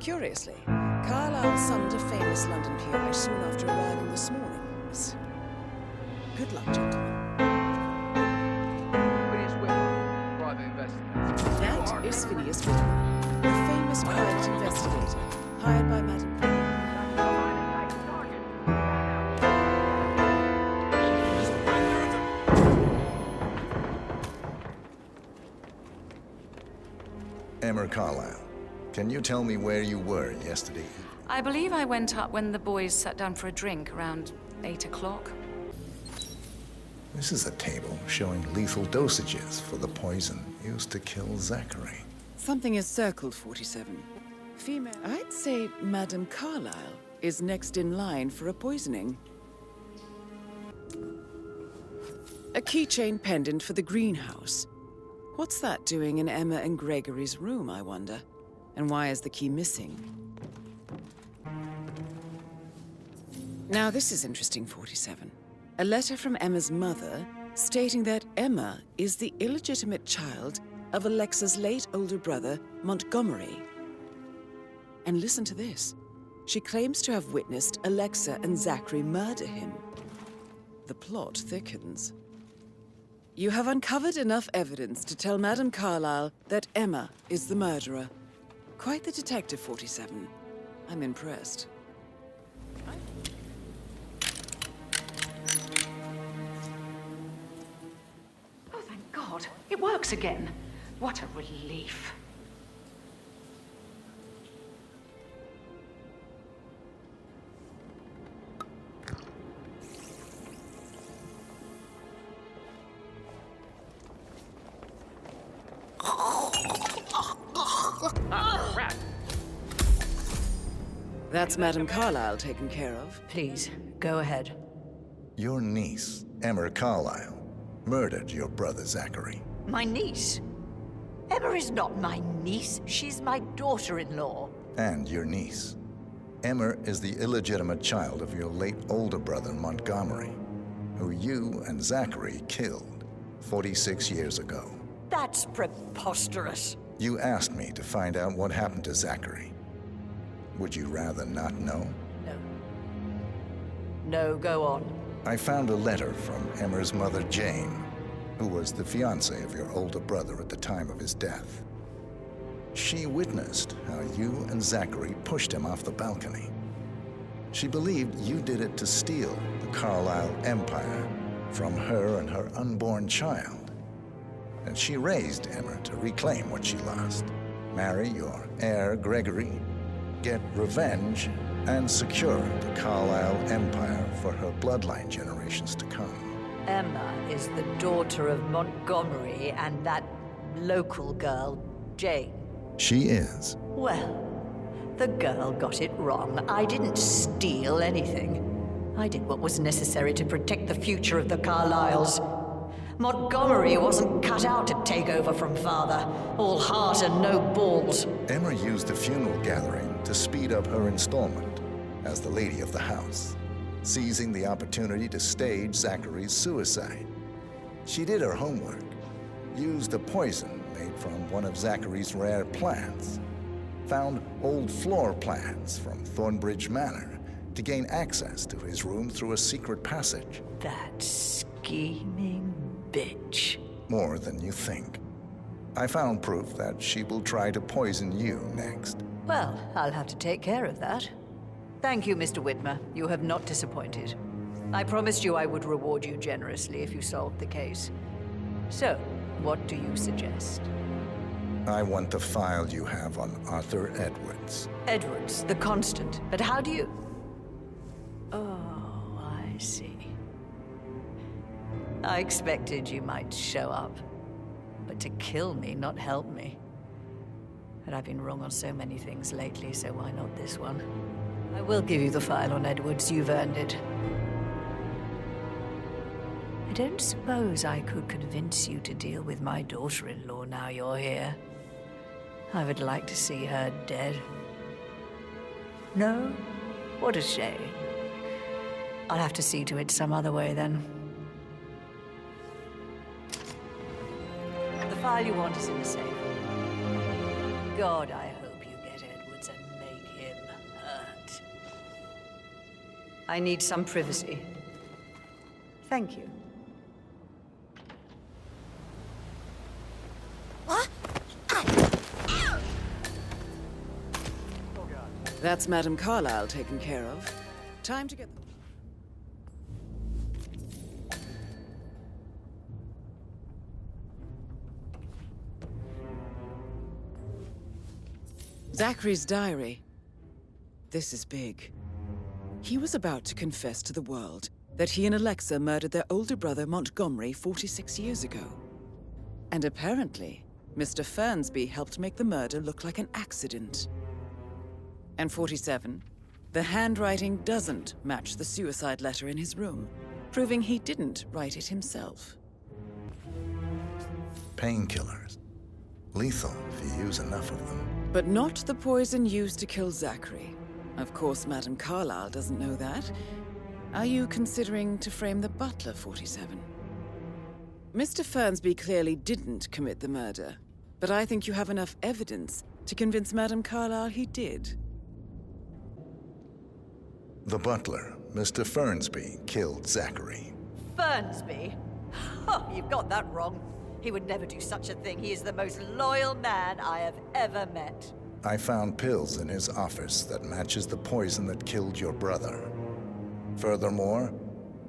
Curiously, Carlyle summoned a famous London PI soon after arriving this morning. Good luck, gentlemen. That is Phineas Whitman, the famous private investigator hired by Madame. Emma Carlyle, can you tell me where you were yesterday? I believe I went up when the boys sat down for a drink around 8 o'clock. This is a table showing lethal dosages for the poison used to kill Zachary. Something is circled, 47. Female. I'd say Madame Carlyle is next in line for a poisoning. A keychain pendant for the greenhouse. What's that doing in Emma and Gregory's room, I wonder? And why is the key missing? Now this is interesting, 47. A letter from Emma's mother stating that Emma is the illegitimate child of Alexa's late older brother, Montgomery. And listen to this. She claims to have witnessed Alexa and Zachary murder him. The plot thickens. You have uncovered enough evidence to tell Madame Carlyle that Emma is the murderer. Quite the detective, 47. I'm impressed. Oh, thank God. It works again. What a relief. That's Madame Carlyle taken care of. Please, go ahead. Your niece, Emma Carlyle, murdered your brother Zachary. My niece? Emma is not my niece. She's my daughter-in-law. And your niece. Emma is the illegitimate child of your late older brother Montgomery, who you and Zachary killed 46 years ago. That's preposterous. You asked me to find out what happened to Zachary. Would you rather not know? No. No, go on. I found a letter from Emma's mother, Jane, who was the fiancée of your older brother at the time of his death. She witnessed how you and Zachary pushed him off the balcony. She believed you did it to steal the Carlyle empire from her and her unborn child. And she raised Emma to reclaim what she lost. Marry your heir, Gregory, get revenge, and secure the Carlyle empire for her bloodline generations to come. Emma is the daughter of Montgomery and that local girl, Jane. She is. Well, the girl got it wrong. I didn't steal anything. I did what was necessary to protect the future of the Carlyles. Montgomery wasn't cut out to take over from father. All heart and no balls. Emma used a funeral gathering to speed up her installment as the lady of the house, seizing the opportunity to stage Zachary's suicide. She did her homework, used a poison made from one of Zachary's rare plants, found old floor plans from Thornbridge Manor to gain access to his room through a secret passage. That scheming bitch. More than you think. I found proof that she will try to poison you next. Well, I'll have to take care of that. Thank you, Mr. Whitmer. You have not disappointed. I promised you I would reward you generously if you solved the case. So, what do you suggest? I want the file you have on Arthur Edwards. Edwards, the constant. But how do you... Oh, I see. I expected you might show up. But to kill me, not help me. But I've been wrong on so many things lately, so why not this one? I will give you the file on Edwards. You've earned it. I don't suppose I could convince you to deal with my daughter-in-law now you're here. I would like to see her dead. No? What a shame. I'll have to see to it some other way, then. The file you want is in the safe. God, I hope you get Edwards and make I need some privacy. Thank you. That's Madame Carlyle taken care of. Time to get... Zachary's diary. This is big. He was about to confess to the world that he and Alexa murdered their older brother Montgomery 46 years ago. And apparently, Mr. Fernsby helped make the murder look like an accident. And 47, the handwriting doesn't match the suicide letter in his room, proving he didn't write it himself. Painkillers. Lethal if you use enough of them. But not the poison used to kill Zachary. Of course, Madame Carlyle doesn't know that. Are you considering to frame the butler, 47? Mr. Fernsby clearly didn't commit the murder, but I think you have enough evidence to convince Madame Carlyle he did. The butler, Mr. Fernsby, killed Zachary. Fernsby? Oh, you've got that wrong. He would never do such a thing. He is the most loyal man I have ever met. I found pills in his office that matches the poison that killed your brother. Furthermore,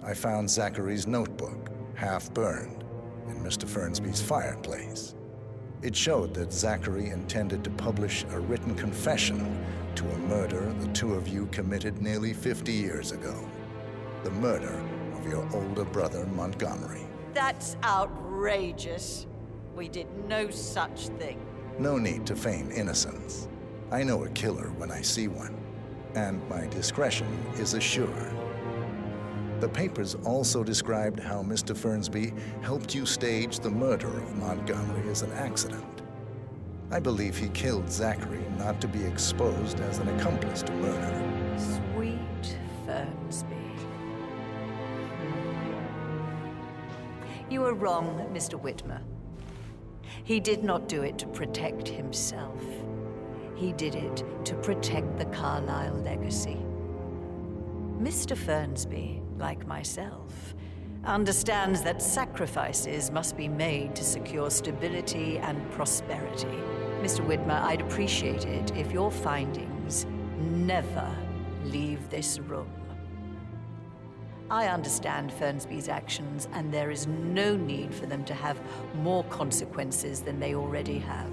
I found Zachary's notebook, half burned, in Mr. Fernsby's fireplace. It showed that Zachary intended to publish a written confession to a murder the two of you committed nearly 50 years ago. The murder of your older brother, Montgomery. That's outrageous. We did no such thing. No need to feign innocence. I know a killer when I see one, and my discretion is assured. The papers also described how Mr. Fernsby helped you stage the murder of Montgomery as an accident. I believe he killed Zachary not to be exposed as an accomplice to murder. Sweet Fernsby. You were wrong, Mr. Whitmer. He did not do it to protect himself. He did it to protect the Carlyle legacy. Mr. Fernsby, like myself, understands that sacrifices must be made to secure stability and prosperity. Mr. Whitmer, I'd appreciate it if your findings never leave this room. I understand Fernsby's actions, and there is no need for them to have more consequences than they already have.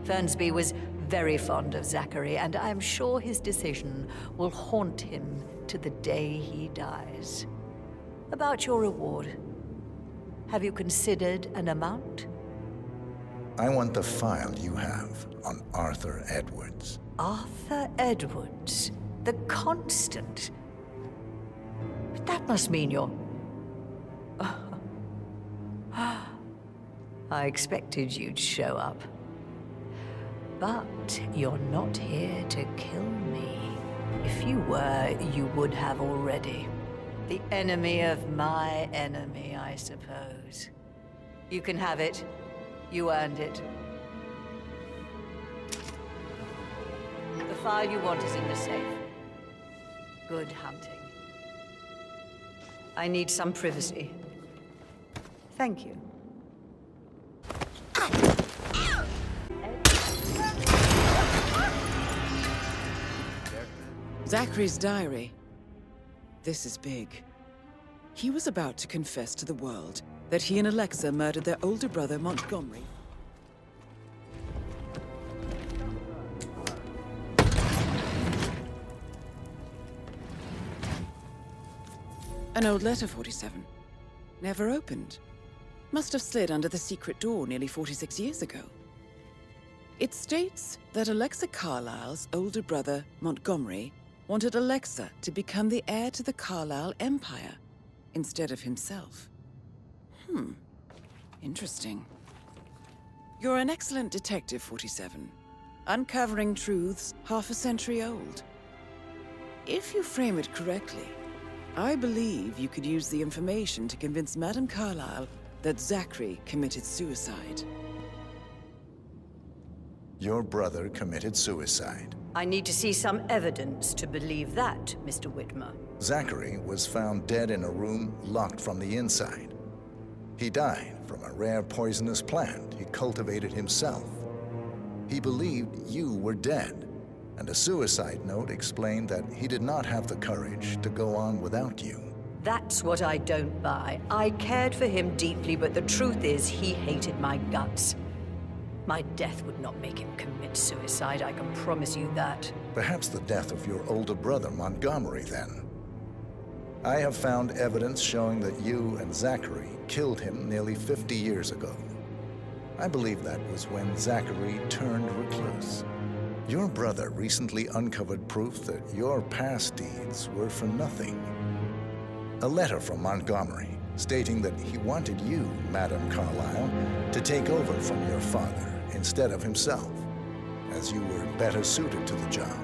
Fernsby was very fond of Zachary, and I am sure his decision will haunt him to the day he dies. About your reward, have you considered an amount? I want the file you have on Arthur Edwards. Arthur Edwards, the Constant. But that must mean you're... I expected you'd show up. But you're not here to kill me. If you were, you would have already. The enemy of my enemy, I suppose. You can have it. You earned it. The file you want is in the safe. Good hunting. I need some privacy. Thank you. Zachary's diary. This is big. He was about to confess to the world that he and Alexa murdered their older brother, Montgomery. An old letter, 47. Never opened. Must have slid under the secret door nearly 46 years ago. It states that Alexa Carlyle's older brother, Montgomery, wanted Alexa to become the heir to the Carlyle Empire instead of himself. Interesting. You're an excellent detective, 47. Uncovering truths half a century old. If you frame it correctly, I believe you could use the information to convince Madame Carlyle that Zachary committed suicide. Your brother committed suicide. I need to see some evidence to believe that, Mr. Whitmer. Zachary was found dead in a room locked from the inside. He died from a rare poisonous plant he cultivated himself. He believed you were dead, and a suicide note explained that he did not have the courage to go on without you. That's what I don't buy. I cared for him deeply, but the truth is he hated my guts. My death would not make him commit suicide, I can promise you that. Perhaps the death of your older brother, Montgomery, then. I have found evidence showing that you and Zachary killed him nearly 50 years ago. I believe that was when Zachary turned recluse. Your brother recently uncovered proof that your past deeds were for nothing. A letter from Montgomery stating that he wanted you, Madame Carlyle, to take over from your father instead of himself, as you were better suited to the job.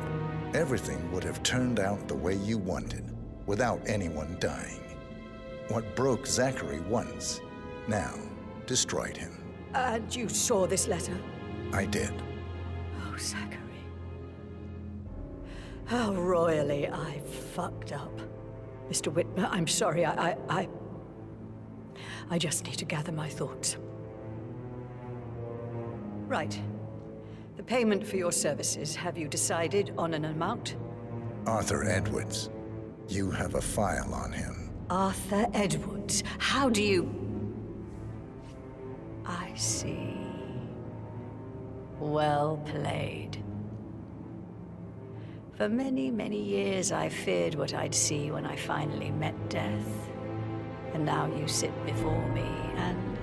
Everything would have turned out the way you wanted, without anyone dying. What broke Zachary once, now destroyed him. And you saw this letter? I did. Oh, Zachary. How royally I fucked up. Mr. Whitmer, I'm sorry, I just need to gather my thoughts. Right. The payment for your services, have you decided on an amount? Arthur Edwards. You have a file on him. Arthur Edwards? How do you... I see. Well played. For many, many years I feared what I'd see when I finally met death. And now you sit before me, and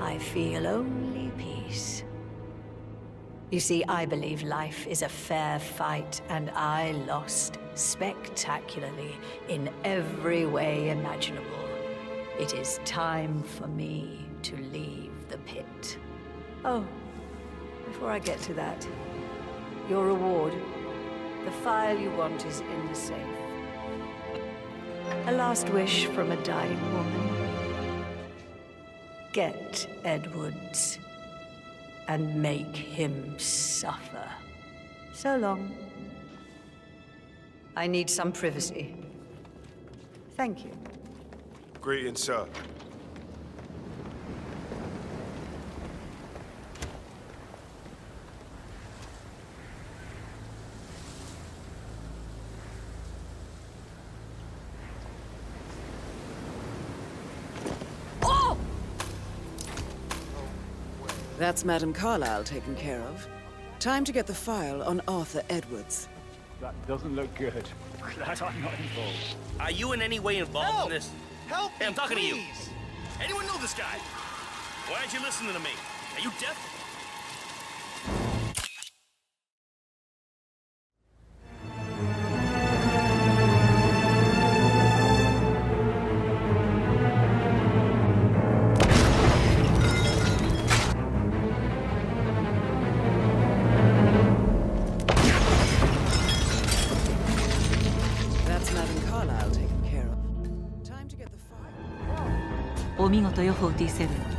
I feel only peace. You see, I believe life is a fair fight, and I lost spectacularly in every way imaginable. It is time for me to leave the pit. Oh, before I get to that, your reward. The file you want is in the safe. A last wish from a dying woman. Get Edwards and make him suffer. So long. I need some privacy. Thank you. Greetings, sir. That's Madame Carlyle taken care of. Time to get the file on Arthur Edwards. That doesn't look good. Glad I'm not involved. Are you in any way involved in this? Help Hey, I'm me, talking to you. please. Anyone know this guy? Why aren't you listening to me? Are you deaf? That's Madame Carlyle taken care of. Time to get the file. お見事よ47。